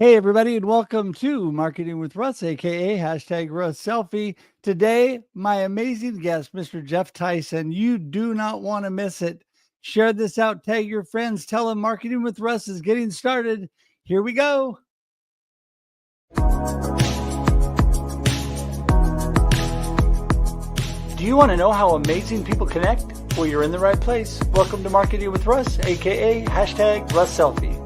Hey, everybody, and welcome to Marketing with Russ, aka hashtag Russ Selfie. Today, my amazing guest, Mr. Geoff Tyson. You do not want to miss it. Share this out, tag your friends, tell them Marketing with Russ is getting started. Here we go. Do you want to know how amazing people connect? Well, you're in the right place. Welcome to Marketing with Russ, aka hashtag Russ Selfie.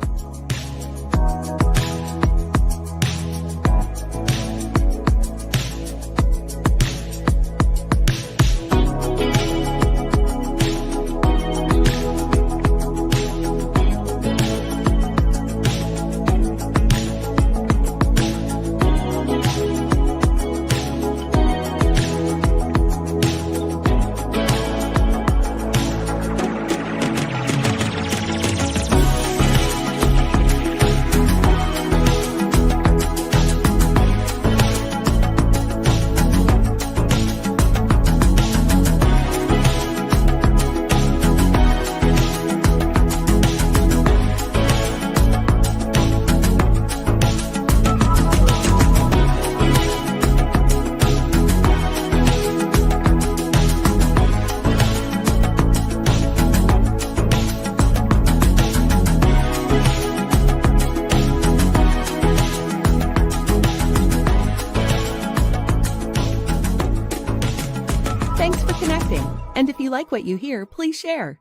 Thanks for connecting. And if you like what you hear, please share.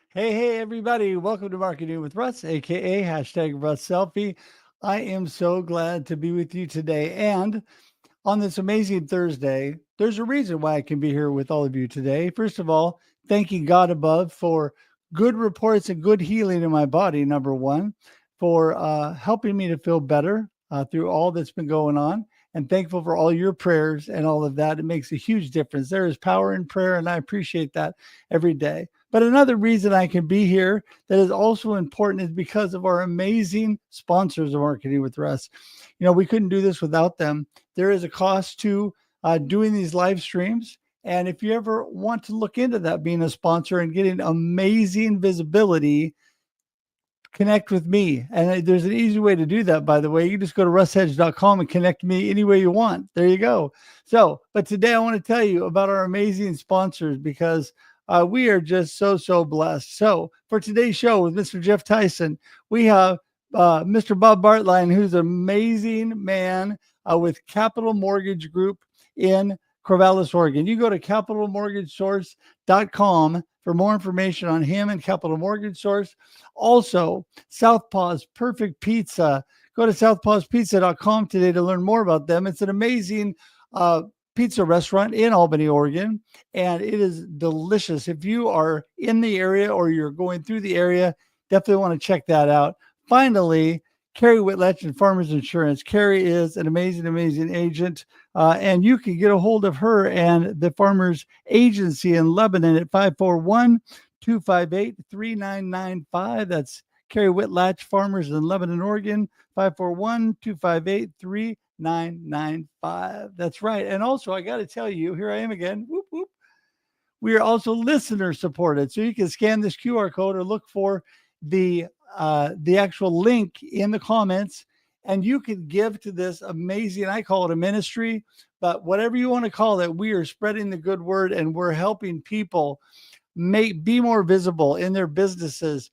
Hey, everybody. Welcome to Marketing with Russ, aka hashtag Russ Selfie. I am so glad to be with you today. And on this amazing Thursday, there's a reason why I can be here with all of you today. First of all, thanking God above for good reports and good healing in my body, number one, for helping me to feel better through all that's been going on. And thankful for all your prayers and all of that. It makes a huge difference. There is power in prayer, and I appreciate that every day. But another reason I can be here that is also important is because of our amazing sponsors of Marketing with Russ. You know, we couldn't do this without them. There is a cost to doing these live streams. And if you ever want to look into that, being a sponsor and getting amazing visibility, connect with me. And there's an easy way to do that, by the way. You just go to russhedge.com and connect me any way you want. There you go. So, but today I want to tell you about our amazing sponsors because we are just so blessed. So for today's show with Mr. Geoff Tyson, we have Mr. Bob Bartline, who's an amazing man with Capital Mortgage Group in Corvallis, Oregon. You go to capitalmortgagesource.com for more information on him and Capital Mortgage Source. Also, Southpaw's Perfect Pizza. Go to southpawspizza.com today to learn more about them. It's an amazing pizza restaurant in Albany, Oregon, and it is delicious. If you are in the area or you're going through the area, definitely want to check that out. Finally, Carrie Whitlatch and Farmers Insurance. Carrie is an amazing agent, and you can get a hold of her and the Farmers Agency in Lebanon at 541-258-3995. That's Carrie Whitlatch, Farmers in Lebanon, Oregon, 541-258-3995. That's right. And also, I got to tell you, here I am again. Whoop, whoop. We are also listener supported. So you can scan this QR code or look for the actual link in the comments, and you can give to this amazing, I call it a ministry, but whatever you want to call it, we are spreading the good word and we're helping people be more visible in their businesses,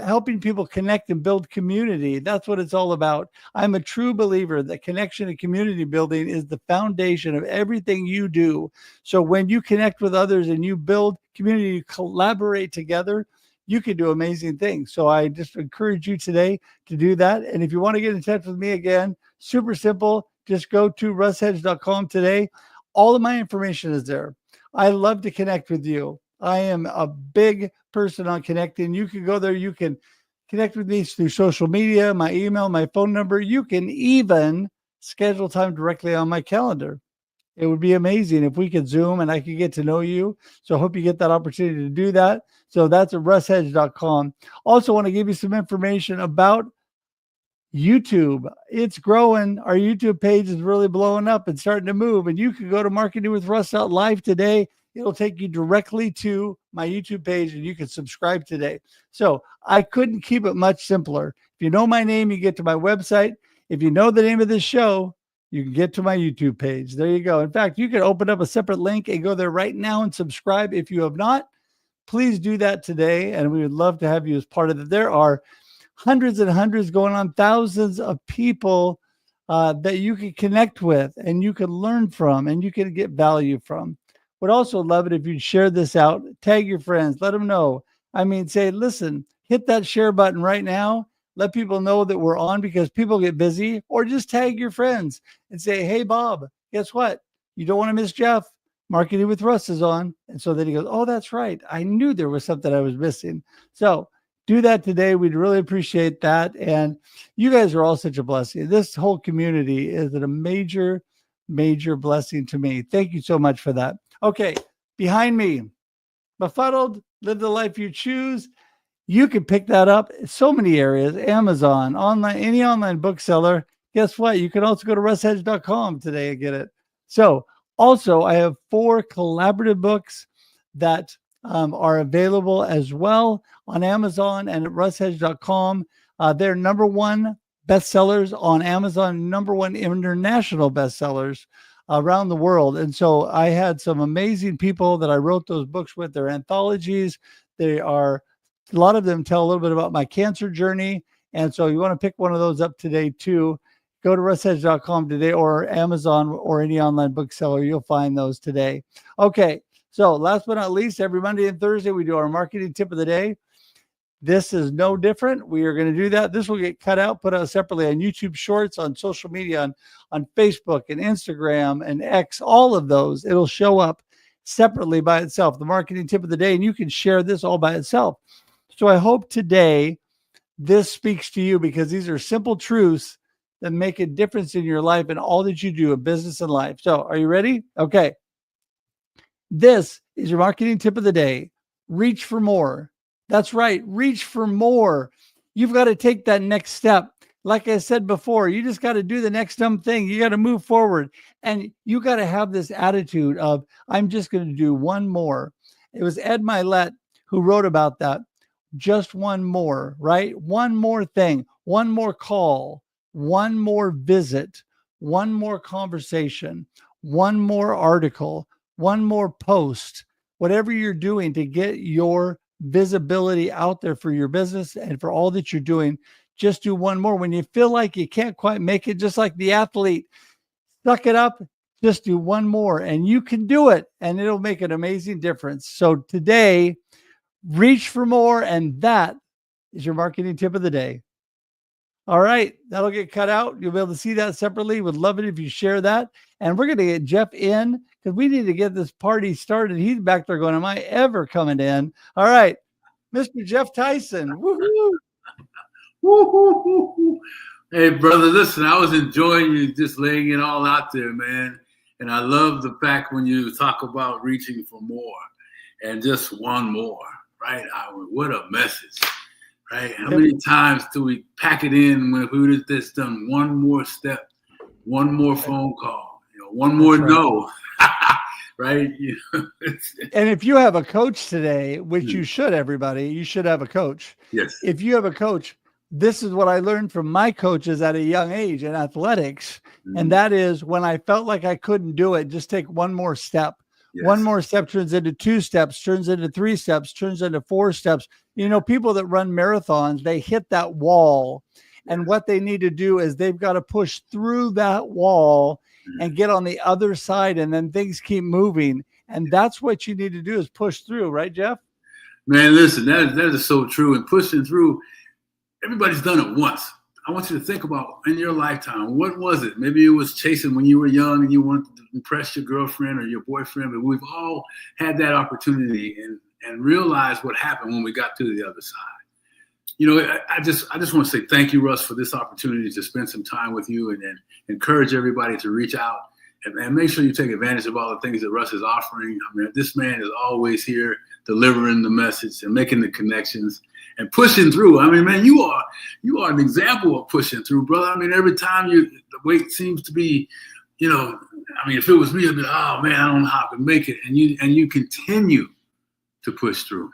helping people connect and build community. That's what it's all about. I'm a true believer that connection and community building is the foundation of everything you do. So when you connect with others and you build community, you collaborate together, you can do amazing things. So I just encourage you today to do that. And if you want to get in touch with me again, super simple. Just go to russhedge.com today. All of my information is there. I love to connect with you. I am a big person on connecting. You can go there. You can connect with me through social media, my email, my phone number. You can even schedule time directly on my calendar. It would be amazing if we could Zoom and I could get to know you. So I hope you get that opportunity to do that. So that's at russhedge.com. Also want to give you some information about YouTube. It's growing. Our YouTube page is really blowing up and starting to move. And you can go to marketingwithruss.live today it'll take you directly to my YouTube page and you can subscribe today. So I couldn't keep it much simpler. If you know my name, you get to my website. If you know the name of this show, you can get to my YouTube page. There you go. In fact, you can open up a separate link and go there right now and subscribe. If you have not, please do that today. And we would love to have you as part of it. There are hundreds and hundreds, going on thousands of people that you can connect with and you can learn from and you can get value from. Would also love it if you'd share this out, tag your friends, let them know. I mean, say, listen, hit that share button right now. Let people know that we're on, because people get busy. Or just tag your friends and say, hey, Bob, guess what? You don't want to miss Geoff. Marketing with Russ is on. And so then he goes, oh, that's right. I knew there was something I was missing. So do that today. We'd really appreciate that. And you guys are all such a blessing. This whole community is a major, major blessing to me. Thank you so much for that. Okay, behind me, Befuddled, Live the Life You Choose. You can pick that up in so many areas, Amazon, online, any online bookseller. Guess what? You can also go to russhedge.com today and get it. So also, I have 4 collaborative books that are available as well on Amazon and at russhedge.com. They're #1 bestsellers on Amazon, #1 international bestsellers around the world. And so I had some amazing people that I wrote those books with. They're anthologies. They are, a lot of them tell a little bit about my cancer journey. And so you want to pick one of those up today too. Go to russhedge.com today, or Amazon, or any online bookseller. You'll find those today. Okay. So last but not least, every Monday and Thursday, we do our marketing tip of the day. This is no different. We are going to do that. This will get cut out, put out separately on YouTube Shorts, on social media, on Facebook and Instagram and X, all of those. It'll show up separately by itself, the marketing tip of the day, and you can share this all by itself. So I hope today this speaks to you, because these are simple truths that make a difference in your life and all that you do in business and life. So are you ready? Okay. This is your marketing tip of the day. Reach for more. That's right. Reach for more. You've got to take that next step. Like I said before, you just got to do the next dumb thing. You got to move forward. And you got to have this attitude of, I'm just going to do one more. It was Ed Milet who wrote about that. Just one more, right? One more thing, one more call, one more visit, one more conversation, one more article, one more post, whatever you're doing to get your visibility out there for your business and for all that you're doing. Just do one more. When you feel like you can't quite make it, just like the athlete, suck it up, just do one more, and you can do it, and it'll make an amazing difference. So today, reach for more, and that is your marketing tip of the day. All right, that'll get cut out. You'll be able to see that separately. Would love it if you share that. And we're going to get Geoff in, because we need to get this party started. He's back there going, am I ever coming in? All right, Mr. Geoff Tyson. Woo-hoo. Woo-hoo-hoo-hoo. Hey, brother, listen, I was enjoying you just laying it all out there, man. And I love the fact when you talk about reaching for more and just one more, right? What a message. Right? How many times do we pack it in when we would have just done one more step, one more phone call, one more no, right? And if you have a coach today, which you should, everybody, you should have a coach. Yes. If you have a coach, this is what I learned from my coaches at a young age in athletics. And that is, when I felt like I couldn't do it, just take one more step. Yes. One more step turns into 2 steps, turns into 3 steps, turns into 4 steps. People that run marathons, they hit that wall. And what they need to do is they've got to push through that wall and get on the other side, and then things keep moving. And that's what you need to do, is push through. Right, Geoff? Man, listen, that is so true. And pushing through, everybody's done it once. I want you to think about, in your lifetime, what was it? Maybe it was chasing when you were young and you wanted to impress your girlfriend or your boyfriend, but we've all had that opportunity and realized what happened when we got to the other side. I just want to say thank you, Russ, for this opportunity to spend some time with you, and then encourage everybody to reach out and make sure you take advantage of all the things that Russ is offering. I mean, this man is always here delivering the message and making the connections and pushing through. I mean, man, you are an example of pushing through, brother. I mean, every time the weight seems to be, I mean, if it was me, I'd be like, oh man, I don't know how I can make it. And you continue to push through.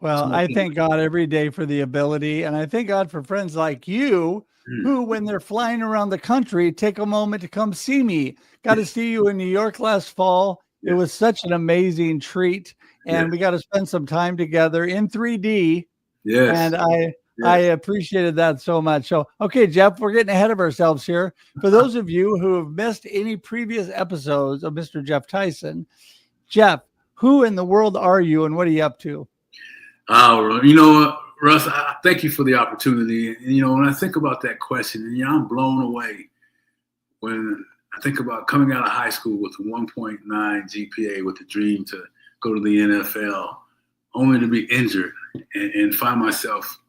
Well, I thank God every day for the ability, and I thank God for friends like you who, when they're flying around the country, take a moment to come see me. Got to see you in New York last fall. It was such an amazing treat, and we got to spend some time together in 3D. Yes. And I appreciated that so much. So, okay, Geoff, we're getting ahead of ourselves here. For those of you who have missed any previous episodes of Mr. Geoff Tyson, Geoff, who in the world are you and what are you up to? You know what, Russ, I thank you for the opportunity. And, you know, when I think about that question, and I'm blown away when I think about coming out of high school with a 1.9 GPA with the dream to go to the NFL, only to be injured and find myself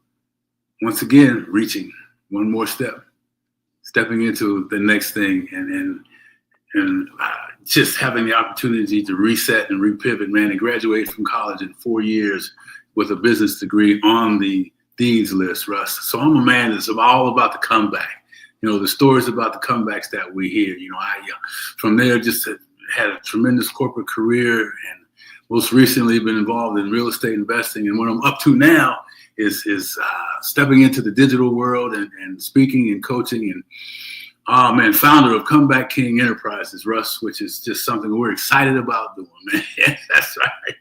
once again reaching one more step, stepping into the next thing, and just having the opportunity to reset and repivot, man, and graduate from college in 4 years with a business degree on the dean's list, Russ. So I'm a man that's all about the comeback. You know, the stories about the comebacks that we hear. You know, I from there just had a tremendous corporate career, and most recently been involved in real estate investing. And what I'm up to now is stepping into the digital world and speaking and coaching and founder of Comeback King Enterprises, Russ, which is just something we're excited about doing, man. That's right.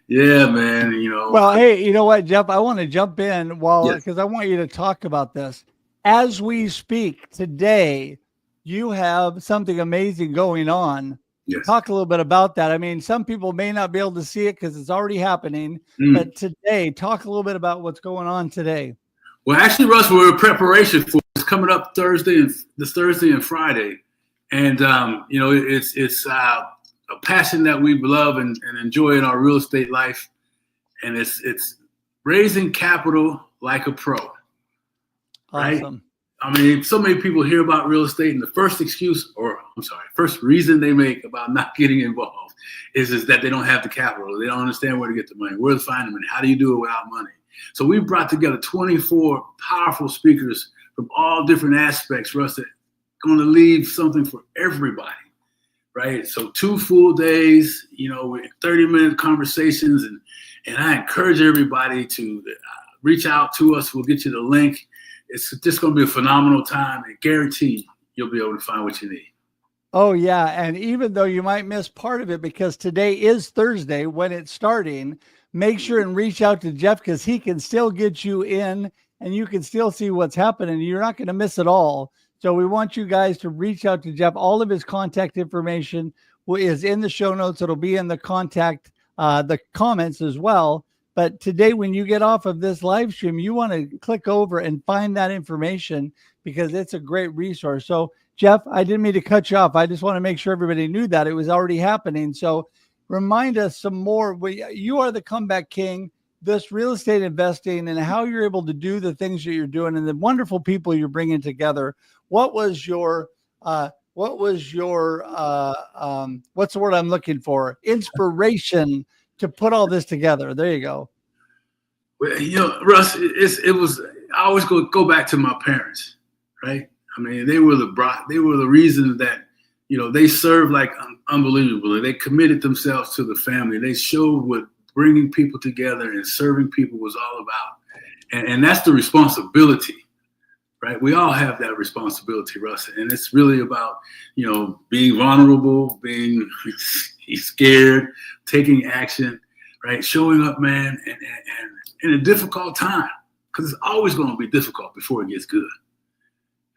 Yeah, man. You know. Well, hey, you know what, Geoff? I want to jump in because I want you to talk about this. As we speak today, you have something amazing going on. Yes. Talk a little bit about that. I mean, some people may not be able to see it because it's already happening, but today, talk a little bit about what's going on today. Well, actually, Russ, we're in preparation for it's coming up Thursday and Friday, and you know, it's a passion that we love and enjoy in our real estate life, and it's raising capital like a pro. Right? Awesome. I mean, so many people hear about real estate, and the first first reason they make about not getting involved is that they don't have the capital. They don't understand where to get the money, where to find the money, how do you do it without money? So we brought together 24 powerful speakers from all different aspects, Russ, that are going to leave something for everybody, right? So 2 full days, you know, with 30-minute conversations, and I encourage everybody to reach out to us. We'll get you the link. It's just going to be a phenomenal time, and guarantee you'll be able to find what you need. Oh, yeah. And even though you might miss part of it because today is Thursday when it's starting, make sure and reach out to Geoff because he can still get you in and you can still see what's happening. You're not going to miss it all. So we want you guys to reach out to Geoff. All of his contact information is in the show notes. It'll be in the the comments as well. But today, when you get off of this live stream, you want to click over and find that information because it's a great resource. So, Geoff, I didn't mean to cut you off. I just want to make sure everybody knew that it was already happening. So remind us some more. You are the Comeback King, this real estate investing and how you're able to do the things that you're doing and the wonderful people you're bringing together. What was your what's the word I'm looking for? Inspiration to put all this together. There you go. Well, you know, Russ, I always go back to my parents, right? I mean, they were the reason that, you know, they served like unbelievably. They committed themselves to the family. They showed what bringing people together and serving people was all about. And that's the responsibility, right? We all have that responsibility, Russ. And it's really about, you know, being vulnerable, being scared, taking action, right? Showing up, man, and in a difficult time, because it's always going to be difficult before it gets good,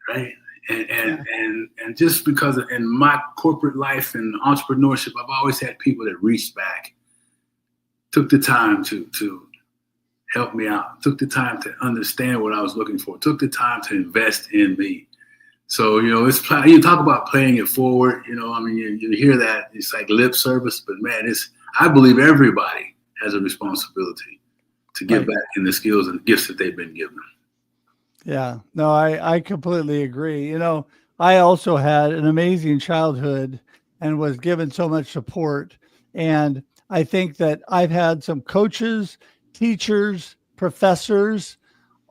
right? And just because in my corporate life and entrepreneurship, I've always had people that reached back, took the time to help me out, took the time to understand what I was looking for, took the time to invest in me. So, you know, you talk about paying it forward, you know, I mean, you hear that, it's like lip service, but man, I believe everybody has a responsibility to give back in the skills and gifts that they've been given. Yeah, no, I completely agree. You know, I also had an amazing childhood and was given so much support. And I think that I've had some coaches, teachers, professors,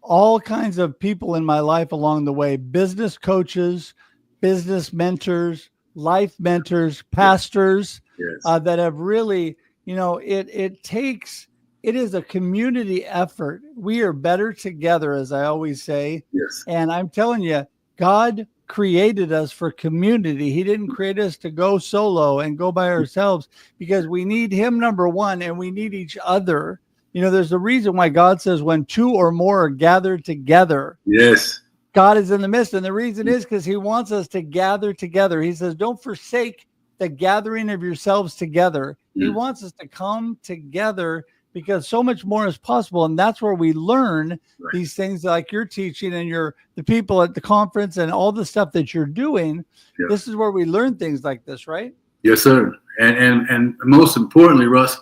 all kinds of people in my life along the way, business coaches, business mentors, life mentors, pastors Yes. that have really, it is a community effort. We are better together, as I always say. Yes. And I'm telling you, God created us for community. He didn't create us to go solo and go by ourselves, because we need him, number one, and we need each other. There's a reason why God says when two or more are gathered together, Yes. God is in the midst. And the reason is because he wants us to gather together. He says, don't forsake the gathering of yourselves together. He wants us to come together because so much more is possible. And that's where we learn these things like you're teaching and the people at the conference and all the stuff that you're doing. Yeah. This is where we learn things like this, right? Yes, sir. And most importantly, Russ,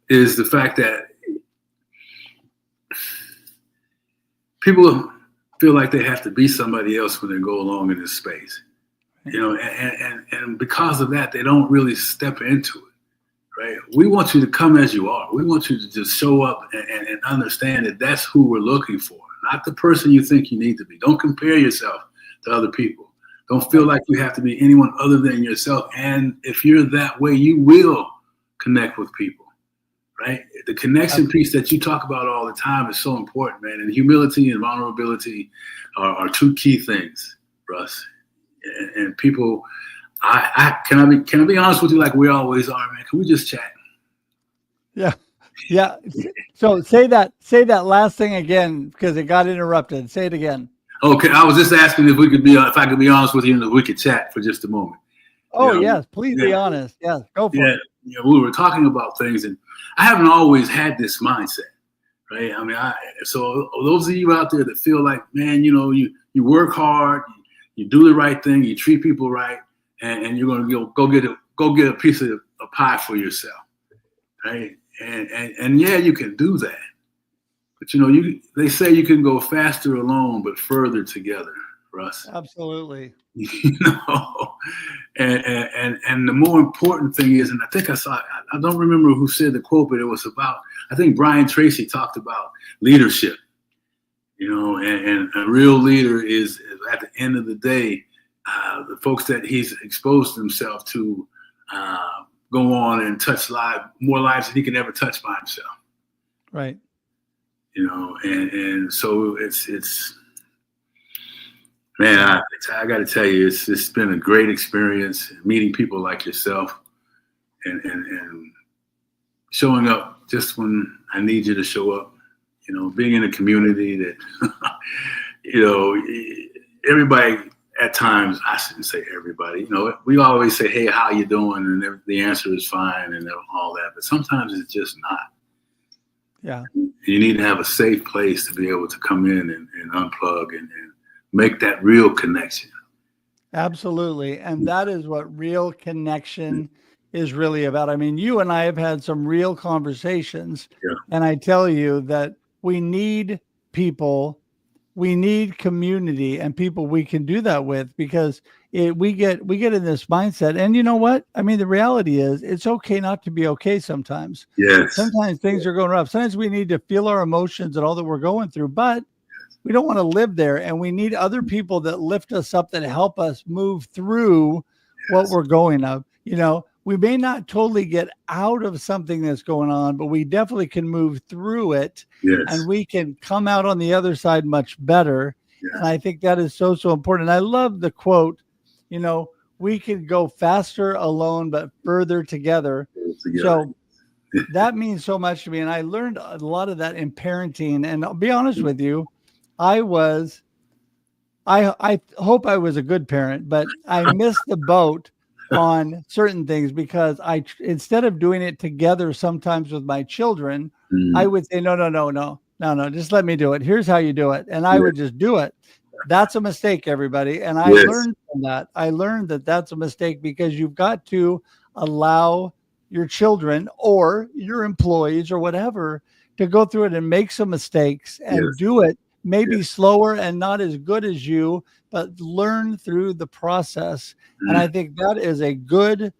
is the fact that people feel like they have to be somebody else when they go along in this space, and because of that, they don't really step into it. Right. We want you to come as you are. We want you to just show up and understand that that's who we're looking for, not the person you think you need to be. Don't compare yourself to other people. Don't feel like you have to be anyone other than yourself. And if you're that way, you will connect with people, right? The connection piece that you talk about all the time is so important, man. And humility and vulnerability are two key things, Russ. And people, can I be honest with you, like we always are, man? Can we just chat? Yeah. So say that last thing again, because it got interrupted. Say it again. Okay, I was just asking if I could be honest with you, and if we could chat for just a moment. Oh, yes, please be honest. Yes, go for it. Yeah, we were talking about things, and I haven't always had this mindset, right? I mean, so those of you out there that feel like, man, you work hard, you do the right thing, you treat people right, and you're going to go get a piece of a pie for yourself, right? And yeah, you can do that, but they say you can go faster alone, but further together, Russ. Absolutely. And the more important thing is, and I think I don't remember who said the quote, but it was about, I think Brian Tracy talked about leadership, and a real leader is at the end of the day, the folks that he's exposed himself to go on and touch more lives than he can ever touch by himself. Right. And so it's man, I got to tell you, it's been a great experience meeting people like yourself and showing up just when I need you to show up, being in a community that, everybody at times, I shouldn't say everybody, we always say, hey, how you doing? And the answer is fine and all that, but sometimes it's just not. Yeah. You need to have a safe place to be able to come in and unplug and make that real connection. Absolutely. And that is what real connection is really about. I mean, you and I have had some real conversations, and I tell you that we need people, we need community and people we can do that with, because we get in this mindset. And you know what? I mean, the reality is it's okay not to be okay sometimes. Yes. Sometimes things are going rough. Sometimes we need to feel our emotions and all that we're going through, but we don't want to live there. And we need other people that lift us up, that help us move through what we're going of. We may not totally get out of something that's going on, but we definitely can move through it. Yes. And we can come out on the other side much better. Yes. And I think that is so, so important. I love the quote, we can go faster alone, but further together. So that means so much to me. And I learned a lot of that in parenting. And I'll be honest with you, I hope I was a good parent, but I missed the boat on certain things because instead of doing it together sometimes with my children, I would say, no, just let me do it. Here's how you do it. And I would just do it. That's a mistake, everybody. And I learned from that. I learned that that's a mistake, because you've got to allow your children or your employees or whatever to go through it and make some mistakes and do it. Maybe slower and not as good as you, but learn through the process. And I think that is a good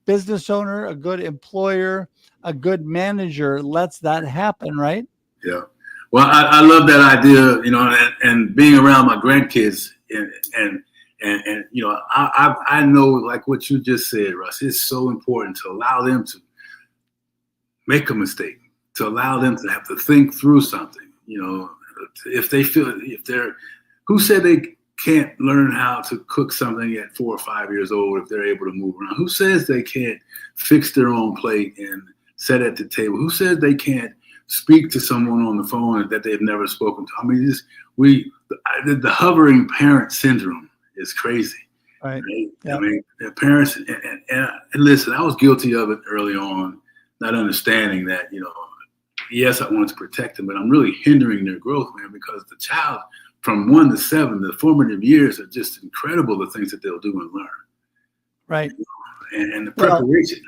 business owner, a good employer, a good manager lets that happen, right? Yeah. Well, I love that idea, and being around my grandkids and And you know, I know, like what you just said, Russ, it's so important to allow them to make a mistake, to allow them to have to think through something. You know, if they're, who said they can't learn how to cook something at 4 or 5 years old if they're able to move around? Who says they can't fix their own plate and sit at the table? Who says they can't speak to someone on the phone that they've never spoken to? I mean, the hovering parent syndrome is crazy. Right. Yep. I mean, the parents, and listen, I was guilty of it early on, not understanding that, you know, yes, I want to protect them, but I'm really hindering their growth, man, because the child from 1 to 7, the formative years are just incredible, the things that they'll do and learn. Right. And the preparation.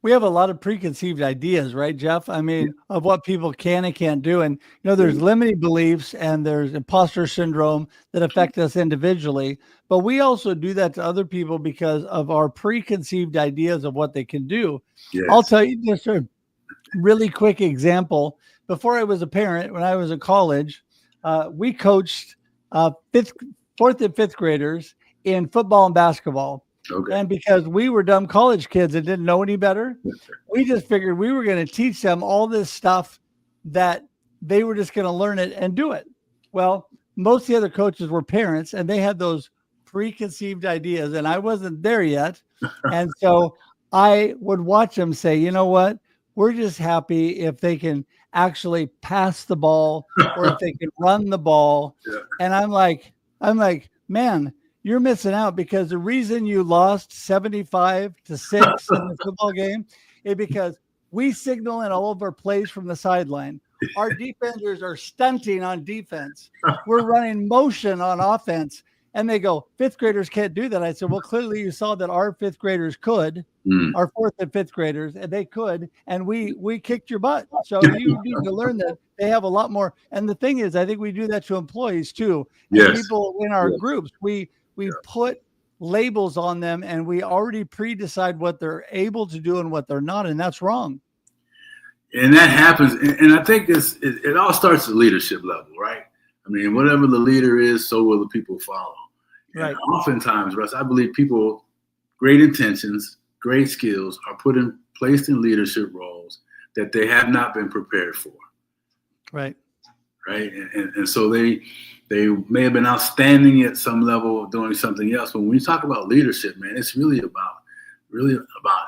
We have a lot of preconceived ideas, right, Geoff? I mean, of what people can and can't do. And, you know, there's limiting beliefs and there's imposter syndrome that affect us individually. But we also do that to other people because of our preconceived ideas of what they can do. Yes. I'll tell you just a really quick example. Before I was a parent, when I was in college, we coached 4th and 5th graders in football and basketball. Okay. And because we were dumb college kids and didn't know any better, we just figured we were going to teach them all this stuff that they were just going to learn it and do it. Well, most of the other coaches were parents and they had those preconceived ideas and I wasn't there yet. And so I would watch them say, you know what, we're just happy if they can actually pass the ball or if they can run the ball. Yeah. And I'm like, man, you're missing out because the reason you lost 75-6 in the football game is because we signal in all of our plays from the sideline. Our defenders are stunting on defense. We're running motion on offense. And they go, 5th graders can't do that. I said, well, clearly you saw that our 5th graders could, our 4th and 5th graders, and they could, and we kicked your butt. So you need to learn that they have a lot more. And the thing is, I think we do that to employees too. Yes. People in our groups, we put labels on them and we already pre-decide what they're able to do and what they're not. And that's wrong. And that happens. And I think it all starts at leadership level, right? I mean, whatever the leader is, so will the people follow. Right. And oftentimes, Russ, I believe people, great intentions, great skills are placed in leadership roles that they have not been prepared for. Right. Right. And so they may have been outstanding at some level doing something else. But when we talk about leadership, man, it's really about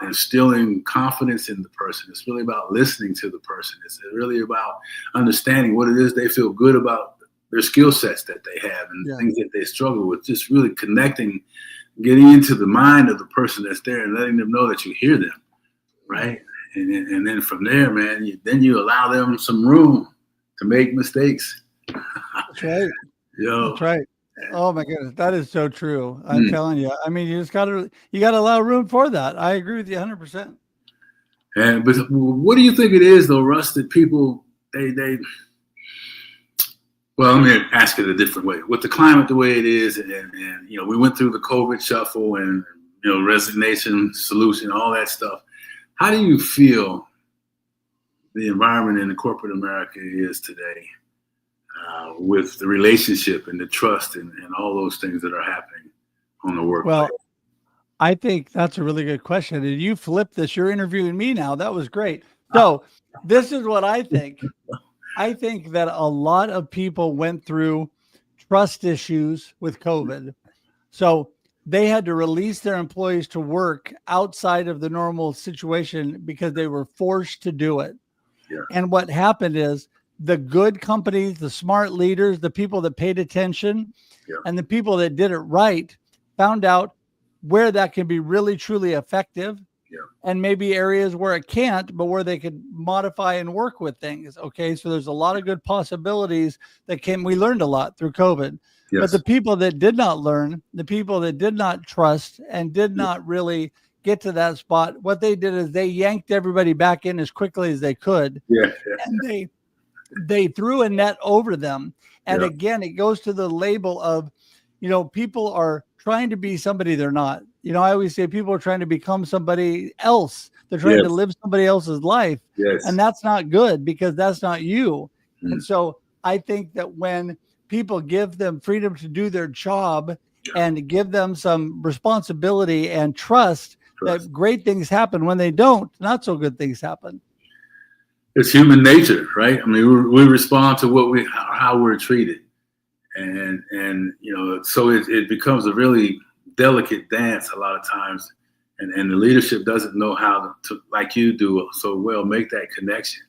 instilling confidence in the person. It's really about listening to the person. It's really about understanding what it is they feel good about, their skill sets that they have and things that they struggle with. Just really connecting, getting into the mind of the person that's there and letting them know that you hear them. Right. And then from there, man, you allow them some room to make mistakes. That's right. Yo. That's right. Oh my goodness, that is so true. I'm telling you. I mean, you gotta allow room for that. I agree with you 100%. But what do you think it is, though, Russ, that people they? Well, let me ask it a different way. With the climate the way it is, and you know, we went through the COVID shuffle and you know, resignation solution, all that stuff. How do you feel the environment in the corporate America is today? With the relationship and the trust and all those things that are happening on the workplace? Well, I think that's a really good question. And you flipped this. You're interviewing me now. That was great. So this is what I think. I think that a lot of people went through trust issues with COVID. So they had to release their employees to work outside of the normal situation because they were forced to do it. Yeah. And what happened is, the good companies, the smart leaders, the people that paid attention, and the people that did it right found out where that can be really, truly effective, and maybe areas where it can't, but where they could modify and work with things. Okay, so there's a lot of good possibilities that came. We learned a lot through COVID, but the people that did not learn, the people that did not trust and did not really get to that spot, what they did is they yanked everybody back in as quickly as they could, and they threw a net over them. And again, it goes to the label of, you know, people are trying to be somebody they're not. You know, I always say people are trying to become somebody else. They're trying to live somebody else's life. And that's not good because that's not you. And so I think that when people give them freedom to do their job and give them some responsibility and trust that great things happen. When they don't, not so good things happen. It's human nature, right? I mean, we respond to how we're treated, and so it becomes a really delicate dance a lot of times, and the leadership doesn't know how to, like you do so well, make that connection.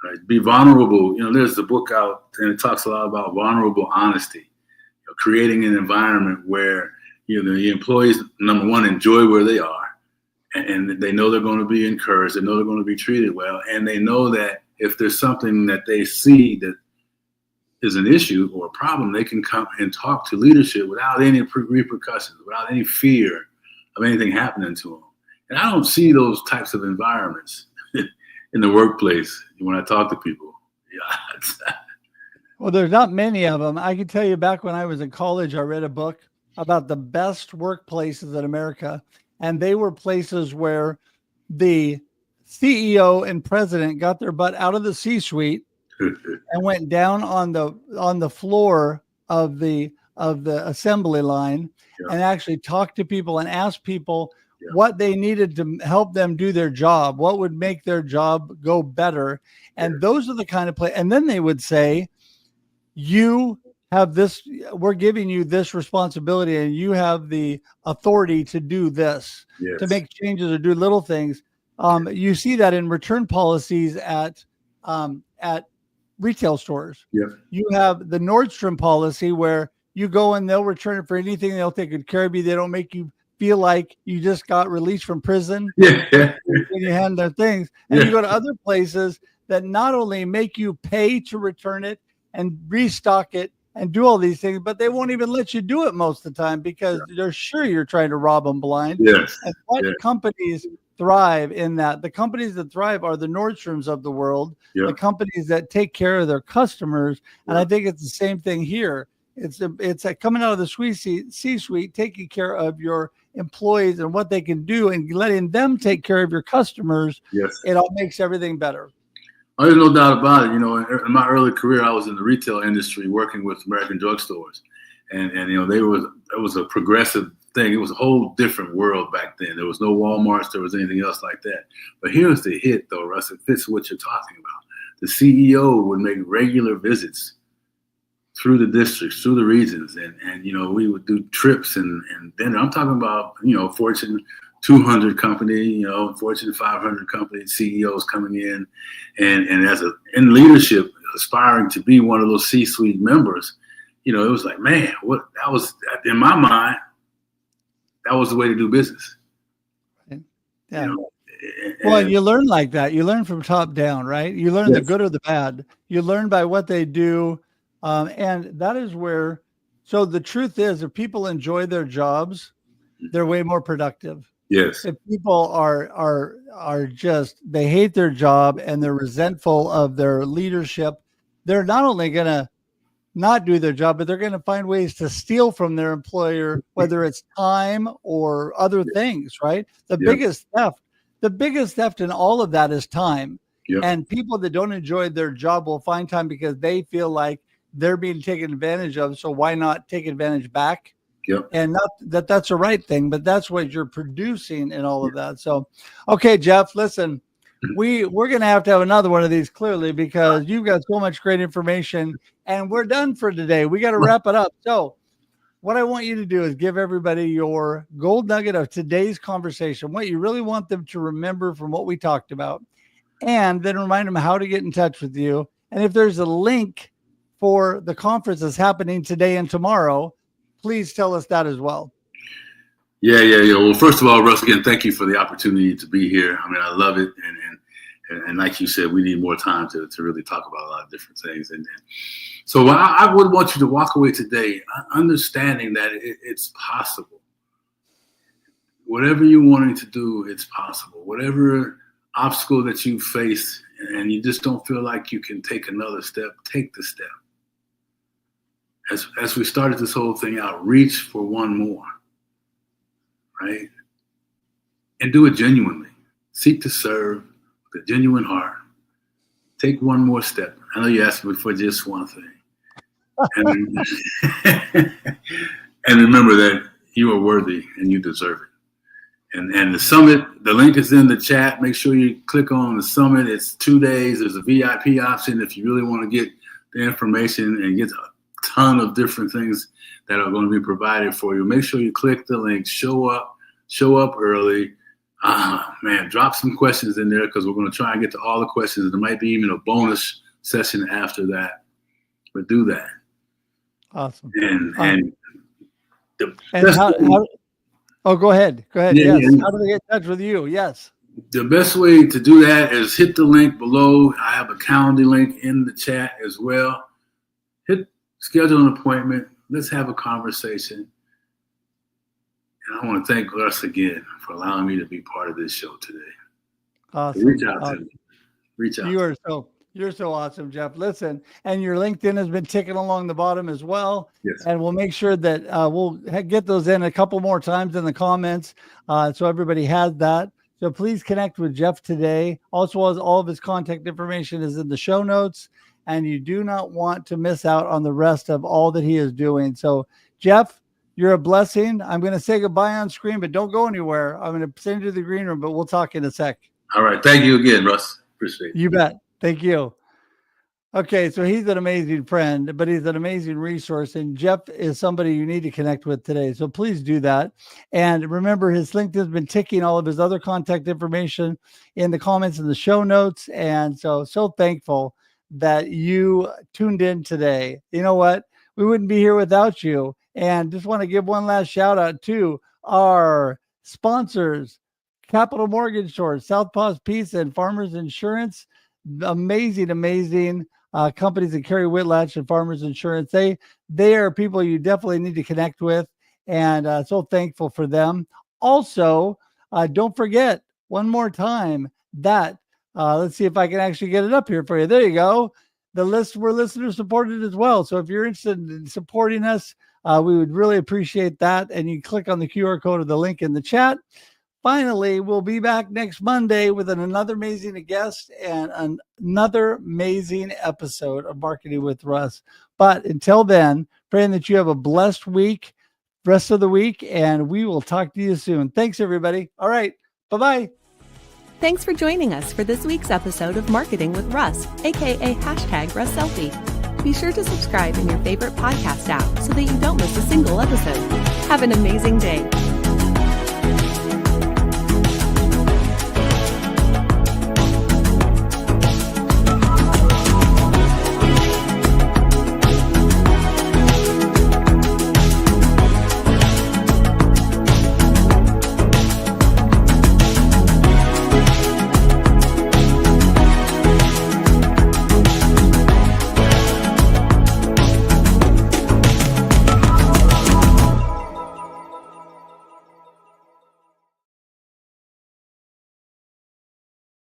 Right? Be vulnerable. There's a book out, and it talks a lot about vulnerable honesty, creating an environment where the employees, number one, enjoy where they are. And they know they're going to be encouraged. They know they're going to be treated well. And they know that if there's something that they see that is an issue or a problem, they can come and talk to leadership without any repercussions, without any fear of anything happening to them. And I don't see those types of environments in the workplace when I talk to people. Yeah. Well, there's not many of them. I can tell you, back when I was in college, I read a book about the best workplaces in America. And they were places where the CEO and president got their butt out of the C-suite and went down on the floor of the assembly line and actually talked to people and asked people what they needed to help them do their job, what would make their job go better. And those are the kind of and then they would say, you have this, we're giving you this responsibility, and you have the authority to do this, to make changes or do little things. You see that in return policies at retail stores. You have the Nordstrom policy where you go and they'll return it for anything. They'll take good care of you. They don't make you feel like you just got released from prison when you hand their things. And you go to other places that not only make you pay to return it and restock it and do all these things, but they won't even let you do it most of the time because they're sure you're trying to rob them blind. And what companies thrive in that? The companies that thrive are the Nordstroms of the world, the companies that take care of their customers. And I think it's the same thing here. It's coming out of the C-suite, taking care of your employees and what they can do and letting them take care of your customers. It all makes everything better. Oh, there's no doubt about it. In my early career, I was in the retail industry working with American drugstores, and it was a progressive thing. It was a whole different world back then. There was no Walmarts, there was anything else like that. But here's the hit, though, Russ. It fits what you're talking about. The CEO would make regular visits through the districts, through the regions, and we would do trips and dinner. I'm talking about Fortune 200 company, Fortune 500 company CEOs coming in, and in leadership, aspiring to be one of those C-suite members. It was like, man, that was in my mind, that was the way to do business. Well, you learn like that. You learn from top down, right? You learn the good or the bad. You learn by what they do, and that is where. So the truth is, if people enjoy their jobs, they're way more productive. If people are just, they hate their job and they're resentful of their leadership, they're not only going to not do their job, but they're going to find ways to steal from their employer, whether it's time or other things, right? The biggest theft in all of that is time. And people that don't enjoy their job will find time because they feel like they're being taken advantage of. So why not take advantage back? And not that that's the right thing, but that's what you're producing in all of that. So, okay, Geoff, listen, we're going to have another one of these clearly because you've got so much great information and we're done for today. We got to wrap it up. So what I want you to do is give everybody your gold nugget of today's conversation, what you really want them to remember from what we talked about, and then remind them how to get in touch with you. And if there's a link for the conference that's happening today and tomorrow, please tell us that as well. Yeah. Well, first of all, Russ, again, thank you for the opportunity to be here. I mean, I love it. And like you said, we need more time to really talk about a lot of different things. And so I would want you to walk away today understanding that it's possible. Whatever you're wanting to do, it's possible. Whatever obstacle that you face and you just don't feel like you can take another step, take the step. As we started this whole thing out, reach for one more, right? And do it genuinely. Seek to serve with a genuine heart. Take one more step. I know you asked me for just one thing. And remember that you are worthy and you deserve it. And the summit, the link is in the chat. Make sure you click on the summit. It's 2 days. There's a VIP option if you really want to get the information and get a ton of different things that are going to be provided for you. Make sure you click the link, show up early. Man, drop some questions in there because we're going to try and get to all the questions. There might be even a bonus session after that, but do that. Awesome. And go ahead. Yeah, Yes. yeah. How do they get in touch with you? Yes. The best way to do that is hit the link below. I have a calendar link in the chat as well. Hit schedule an appointment. Let's have a conversation. And I want to thank Russ again for allowing me to be part of this show today. Awesome. Reach out to me. Reach out. You're so awesome, Geoff. Listen, and your LinkedIn has been ticking along the bottom as well. Yes. And we'll make sure that we'll get those in a couple more times in the comments so everybody has that. So please connect with Geoff today. Also, as all of his contact information is in the show notes, and you do not want to miss out on the rest of all that he is doing. So, Geoff, you're a blessing. I'm going to say goodbye on screen, but don't go anywhere. I'm going to send you to the green room, but we'll talk in a sec. All right. Thank you again, Russ. Appreciate it. You bet. Thank you. Okay, so he's an amazing friend, but he's an amazing resource, and Geoff is somebody you need to connect with today. So please do that. And remember, his LinkedIn has been ticking all of his other contact information in the comments in the show notes. And so thankful that you tuned in today. You know what? We wouldn't be here without you. And just want to give one last shout out to our sponsors, Capital Mortgage Short, Southpaw's Peace, and Farmers Insurance. Amazing companies that carry Whitlatch and Farmers Insurance. They are people you definitely need to connect with, and so thankful for them. Also, don't forget one more time that let's see if I can actually get it up here for you. There you go. The list, we're listener supported as well. So if you're interested in supporting us, we would really appreciate that. And you click on the QR code or the link in the chat. Finally, we'll be back next Monday with another amazing guest and another amazing episode of Marketing with Russ. But until then, praying that you have a blessed week, rest of the week, and we will talk to you soon. Thanks, everybody. All right. Bye-bye. Thanks for joining us for this week's episode of Marketing with Russ, aka #RussSelfie. Be sure to subscribe in your favorite podcast app so that you don't miss a single episode. Have an amazing day.